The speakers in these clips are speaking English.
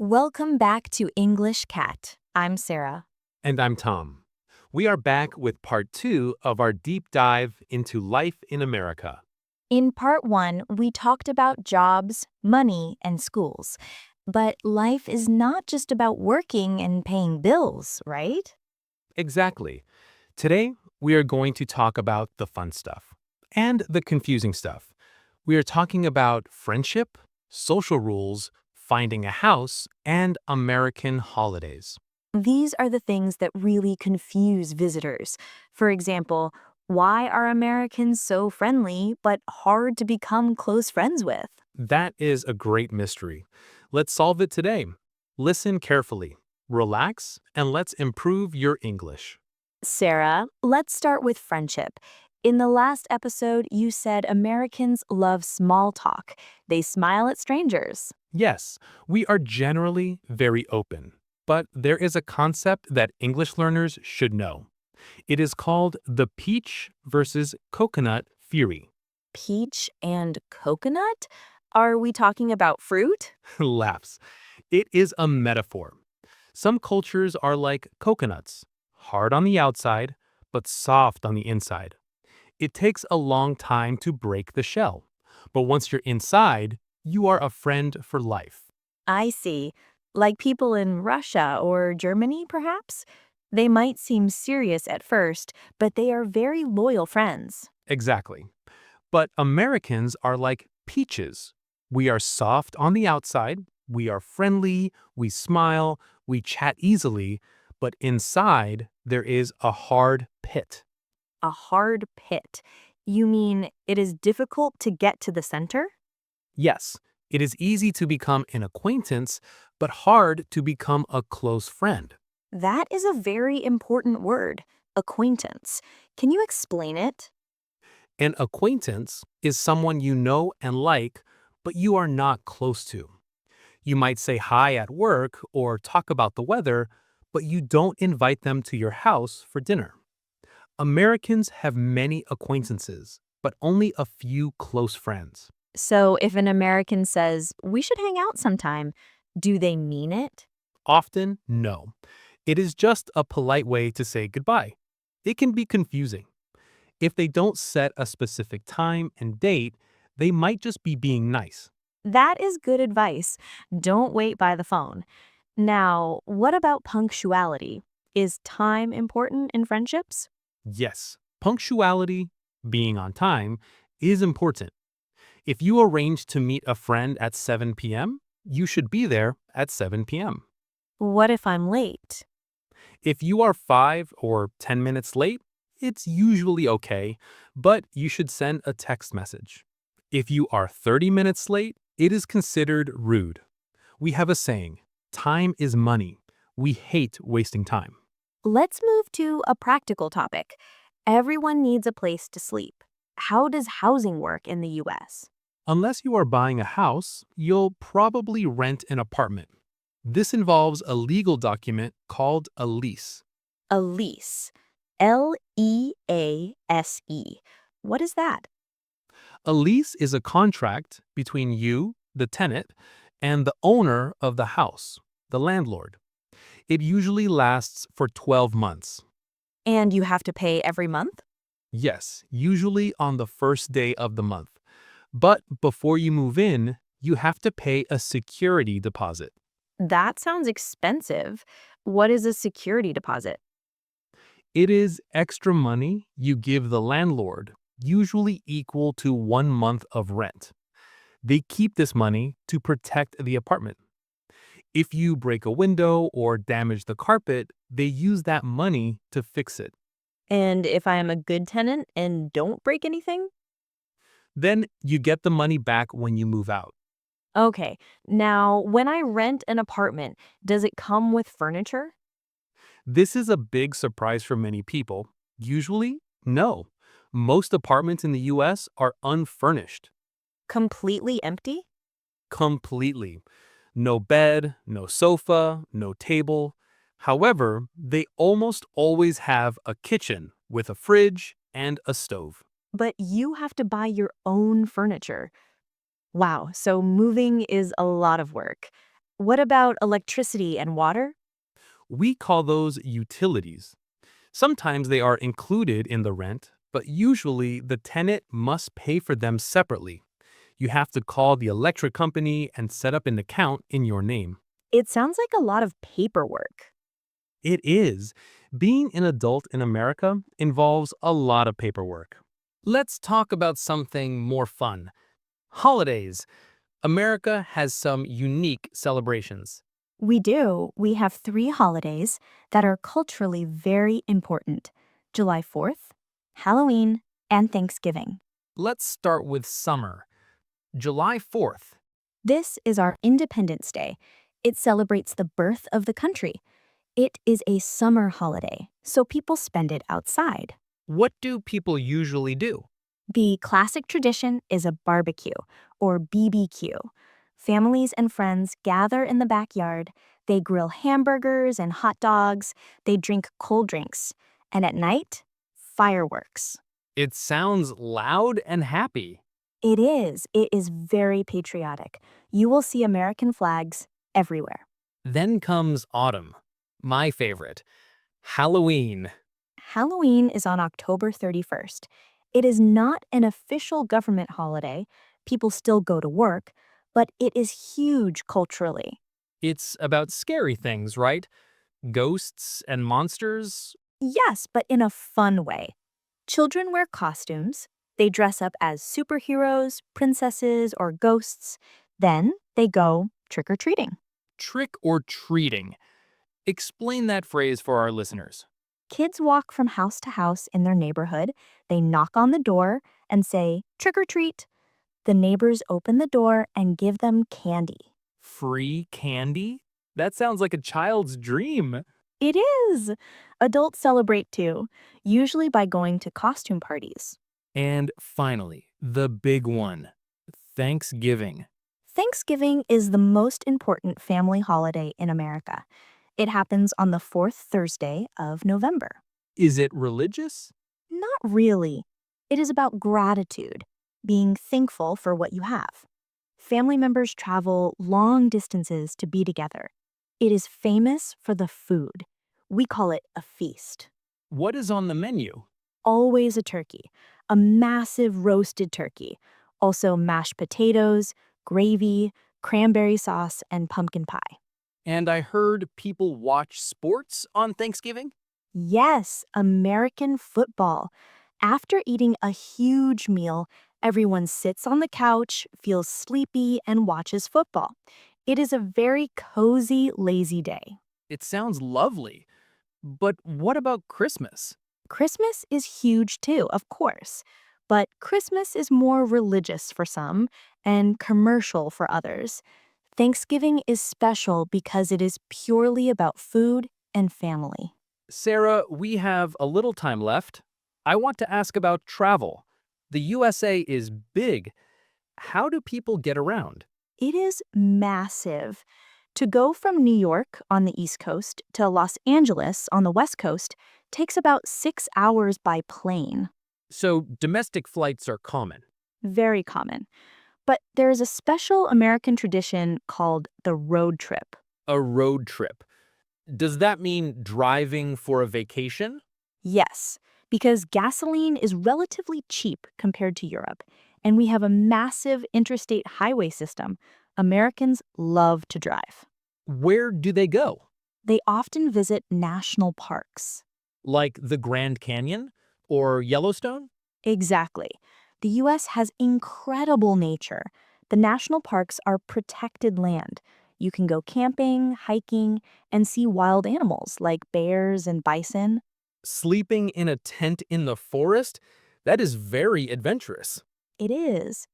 Welcome back to English Cat. I'm Sarah. And I'm Tom. We are back with part 2 of our deep dive into life in America. In part one, we talked about jobs, money, and schools. But life is not just about working and paying bills, right? Exactly. Today, we are going to talk about the fun stuff and the confusing stuff. We are talking about friendship, social rules, finding a house, and American holidays. These are the things that really confuse visitors. For example, why are Americans so friendly but hard to become close friends with? That is a great mystery. Let's solve it today. Listen carefully, relax, and let's improve your English. Sarah, let's start with friendship. In the last episode, you said Americans love small talk. They smile at strangers. Yes, we are generally very open, but there is a concept that English learners should know. It is called the peach versus coconut theory. Peach and coconut? Are we talking about fruit? Laughs. It is a metaphor. Some cultures are like coconuts, hard on the outside, but soft on the inside. It takes a long time to break the shell, but once you're inside, you are a friend for life. I see. Like people in Russia or Germany, perhaps? They might seem serious at first, but they are very loyal friends. Exactly. But Americans are like peaches. We are soft on the outside, we are friendly, we smile, we chat easily, but inside there is a hard pit. A hard pit. You mean it is difficult to get to the center? Yes, it is easy to become an acquaintance, but hard to become a close friend. That is a very important word, acquaintance. Can you explain it? An acquaintance is someone you know and like, but you are not close to. You might say hi at work or talk about the weather, but you don't invite them to your house for dinner. Americans have many acquaintances, but only a few close friends. So if an American says, we should hang out sometime, do they mean it? Often, no. It is just a polite way to say goodbye. It can be confusing. If they don't set a specific time and date, they might just be being nice. That is good advice. Don't wait by the phone. Now, what about punctuality? Is time important in friendships? Yes, punctuality, being on time, is important. If you arrange to meet a friend at 7 p.m., you should be there at 7 p.m. What if I'm late? If you are 5 or 10 minutes late, it's usually okay, but you should send a text message. If you are 30 minutes late, it is considered rude. We have a saying, time is money. We hate wasting time. Let's move to a practical topic. Everyone needs a place to sleep. How does housing work in the US? Unless you are buying a house, you'll probably rent an apartment. This involves a legal document called a lease. A lease. Lease. What is that? A lease is a contract between you, the tenant, and the owner of the house, the landlord. It usually lasts for 12 months. And you have to pay every month? Yes, usually on the first day of the month. But before you move in, you have to pay a security deposit. That sounds expensive. What is a security deposit? It is extra money you give the landlord, usually equal to 1 month of rent. They keep this money to protect the apartment. If you break a window or damage the carpet, they use that money to fix it. And if I am a good tenant and don't break anything? Then you get the money back when you move out. Okay, now when I rent an apartment, does it come with furniture? This is a big surprise for many people. Usually, no. Most apartments in the US are unfurnished. Completely empty? Completely. No bed, no sofa, no table. However, they almost always have a kitchen with a fridge and a stove. But you have to buy your own furniture. Wow, so moving is a lot of work. What about electricity and water? We call those utilities. Sometimes they are included in the rent, but usually the tenant must pay for them separately. You have to call the electric company and set up an account in your name. It sounds like a lot of paperwork. It is. Being an adult in America involves a lot of paperwork. Let's talk about something more fun. Holidays. America has some unique celebrations. We do. We have three holidays that are culturally very important: July 4th, Halloween, and Thanksgiving. Let's start with summer. July 4th. This is our Independence Day. It celebrates the birth of the country. It is a summer holiday, so people spend it outside. What do people usually do? The classic tradition is a barbecue, or BBQ. Families and friends gather in the backyard. They grill hamburgers and hot dogs. They drink cold drinks. And at night, fireworks. It sounds loud and happy. It is. It is very patriotic. You will see American flags everywhere. Then comes autumn. My favorite. Halloween. Halloween is on October 31st. It is not an official government holiday. People still go to work, but it is huge culturally. It's about scary things, right? Ghosts and monsters. Yes, but in a fun way. Children wear costumes. They dress up as superheroes, princesses, or ghosts. Then they go trick or treating. Trick or treating. Explain that phrase for our listeners. Kids walk from house to house in their neighborhood. They knock on the door and say, "Trick or treat." The neighbors open the door and give them candy. Free candy? That sounds like a child's dream. It is. Adults celebrate too, usually by going to costume parties. And finally, the big one. Thanksgiving. Thanksgiving is the most important family holiday in America. It happens on the fourth Thursday of November. Is it religious? Not really. It is about gratitude, being thankful for what you have. Family members travel long distances to be together. It is famous for the food. We call it a feast. What is on the menu? Always a turkey, a massive roasted turkey. Also mashed potatoes, gravy, cranberry sauce, and pumpkin pie. And I heard people watch sports on Thanksgiving? Yes, American football. After eating a huge meal, everyone sits on the couch, feels sleepy, and watches football. It is a very cozy, lazy day. It sounds lovely. But what about Christmas? Christmas is huge too, of course. But Christmas is more religious for some and commercial for others. Thanksgiving is special because it is purely about food and family. Sarah, we have a little time left. I want to ask about travel. The USA is big. How do people get around? It is massive. To go from New York on the East Coast to Los Angeles on the West Coast takes about 6 hours by plane. So domestic flights are common. Very common. But there is a special American tradition called the road trip. A road trip. Does that mean driving for a vacation? Yes, because gasoline is relatively cheap compared to Europe, and we have a massive interstate highway system. Americans love to drive. Where do they go? They often visit national parks. Like the Grand Canyon or Yellowstone? Exactly. The U.S. has incredible nature. The national parks are protected land. You can go camping, hiking, and see wild animals like bears and bison. Sleeping in a tent in the forest? That is very adventurous. It is.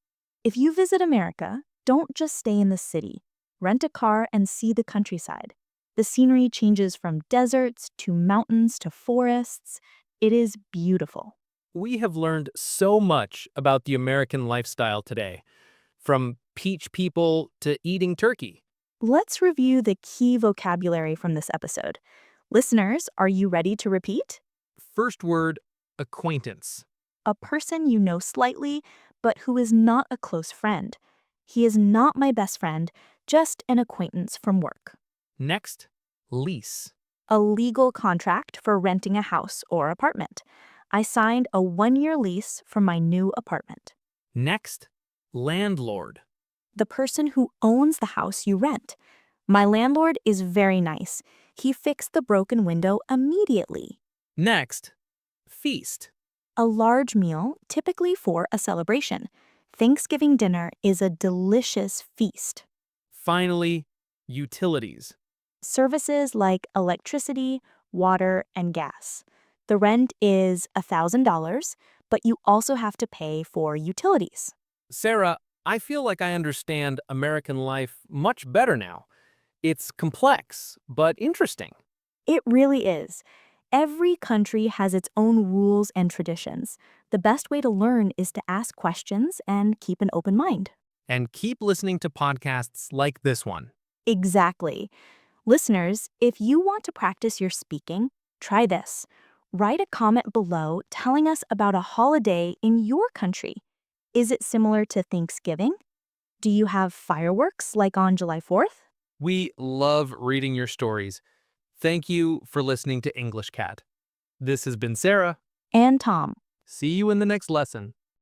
If you visit America, don't just stay in the city. Rent a car and see the countryside. The scenery changes from deserts to mountains to forests. It is beautiful. We have learned so much about the American lifestyle today, from peach people to eating turkey. Let's review the key vocabulary from this episode. Listeners, are you ready to repeat? First word, acquaintance. A person you know slightly, but who is not a close friend. He is not my best friend. just an acquaintance from work. Next, lease. A legal contract for renting a house or apartment. I signed a 1-year lease for my new apartment. Next, landlord. The person who owns the house you rent. My landlord is very nice. He fixed the broken window immediately. Next, feast. A large meal, typically for a celebration. Thanksgiving dinner is a delicious feast. Finally, utilities. Services like electricity, water, and gas. The rent is $1,000, but you also have to pay for utilities. Sarah, I feel like I understand American life much better now. It's complex, but interesting. It really is. Every country has its own rules and traditions. The best way to learn is to ask questions and keep an open mind. And keep listening to podcasts like this one. Exactly. Listeners, if you want to practice your speaking, try this. Write a comment below telling us about a holiday in your country. Is it similar to Thanksgiving? Do you have fireworks like on July 4th? We love reading your stories. Thank you for listening to English Cat. This has been Sarah. And Tom. See you in the next lesson.